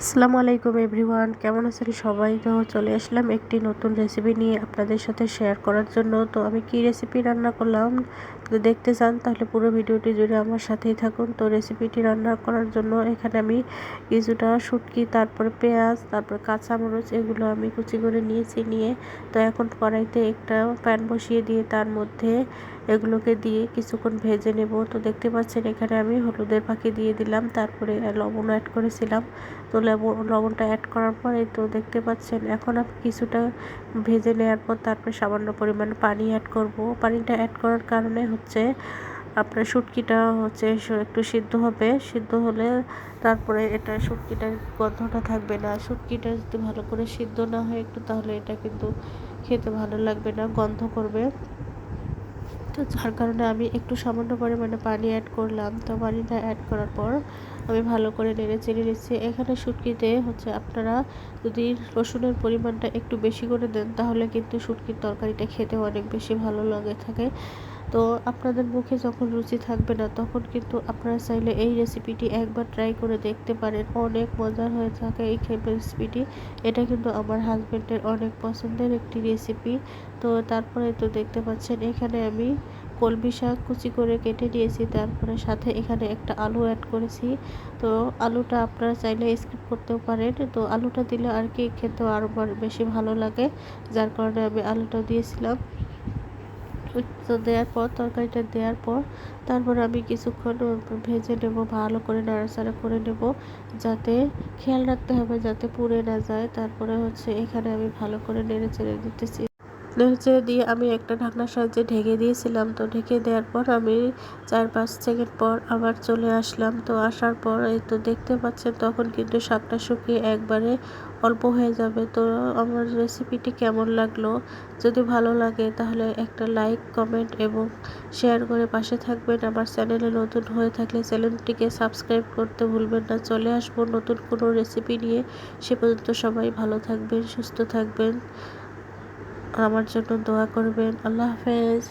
আসসালামু আলাইকুম এভরিওয়ান, কেমন আছেন সবাই? তো চলে আসলাম একটি নতুন রেসিপি নিয়ে আপনাদের সাথে শেয়ার করার জন্য। তো আমি কি রেসিপি রান্না করলাম যদি দেখতে চান তাহলে পুরো ভিডিওটি জুড়ে আমার সাথেই থাকুন। তো রেসিপিটি রান্না করার জন্য এখানে আমি কিছুটা শুটকি, তারপরে পেঁয়াজ, তারপরে কাঁচামরিচ এগুলো আমি কুচি করে নিয়ে তো এখন কড়াইতে একটা প্যান বসিয়ে দিয়ে তার মধ্যে এগুলোকে দিয়ে কিছুক্ষণ ভেজে নেব। তো দেখতে পাচ্ছেন এখানে আমি হলুদের ফাঁকি দিয়ে দিলাম, তারপরে লবণ অ্যাড করেছিলাম। তো লবণটা অ্যাড করার পর এই তো দেখতে পাচ্ছেন এখন আমি কিছুটা ভেজে নেওয়ার পর তারপরে সামান্য পরিমাণ পানি অ্যাড করব। পানিটা অ্যাড করার কারণে হচ্ছে আপনার শুটকিটা হচ্ছে একটু সিদ্ধ হবে, সিদ্ধ হলে তারপরে এটা শুটকিটার গন্ধটা থাকবে না। শুটকিটা যদি ভালো করে সিদ্ধ না হয় একটু, তাহলে এটা কিন্তু খেতে ভালো লাগবে না, গন্ধ করবে। তো যার কারণে আমি একটু সামান্য পরিমাণে পানি অ্যাড করলাম। তো পানিটা অ্যাড করার পর আমি ভালো করে নেড়ে চেড়ে নিচ্ছি। এখানে শুটকিতে হচ্ছে আপনারা যদি রসুনের পরিমাণটা একটু বেশি করে দেন তাহলে কিন্তু শুটকির তরকারিটা খেতে অনেক বেশি ভালো লাগে থাকে। তো আপনাদের মুখে যখন রুচি থাকবে না তখন কিন্তু আপনারা চাইলে এই রেসিপিটি একবার ট্রাই করে দেখতে পারেন, অনেক মজার হয়ে থাকে এই রেসিপিটি। এটা কিন্তু আমার হাজব্যান্ডের অনেক পছন্দের একটি রেসিপি। তো তারপরে তো দেখতে পাচ্ছেন এখানে আমি কলমি শাক কুচি করে কেটে নিয়েছি, তারপরে সাথে এখানে একটা আলু অ্যাড করেছি। তো আলুটা আপনারা চাইলে স্কিপ করতেও পারেন, তো আলুটা দিলে আর কি খেতে আরও বেশি ভালো লাগে, যার কারণে আমি আলুটা দিয়েছিলাম। তো দেওয়ার পর তরকারিটা দেওয়ার পর তারপরে আমি কিছুক্ষণ ভেজে নেব, ভালো করে নাড়াচাড়া করে নেব, যাতে খেয়াল রাখতে হবে যাতে পুড়ে না যায়। তারপরে হচ্ছে এখানে আমি ভালো করে নেড়ে চেড়ে দিতেছি। নেড়ে দিয়ে আমি একটা ঢাকনার সাহায্যে ঢেকে দিয়েছিলাম। তো ঢেকে দেওয়ার পর আমি 4-5 সেকেন্ড পর আবার চলে আসলাম। তো আসার পর এই তো দেখতে পাচ্ছেন তখন কিন্তু শাকটা শুকিয়ে একবারে অল্প হয়ে যাবে। তো আমার রেসিপিটি কেমন লাগলো, যদি ভালো লাগে তাহলে একটা লাইক, কমেন্ট এবং শেয়ার করে পাশে থাকবেন। আমার চ্যানেলে নতুন হয়ে থাকলে চ্যানেলটিকে সাবস্ক্রাইব করতে ভুলবেন না। চলে আসবো নতুন কোনো রেসিপি নিয়ে। সে পর্যন্ত সবাই ভালো থাকবেন, সুস্থ থাকবেন, আমার জন্য দোয়া করবেন। আল্লাহ হাফেজ।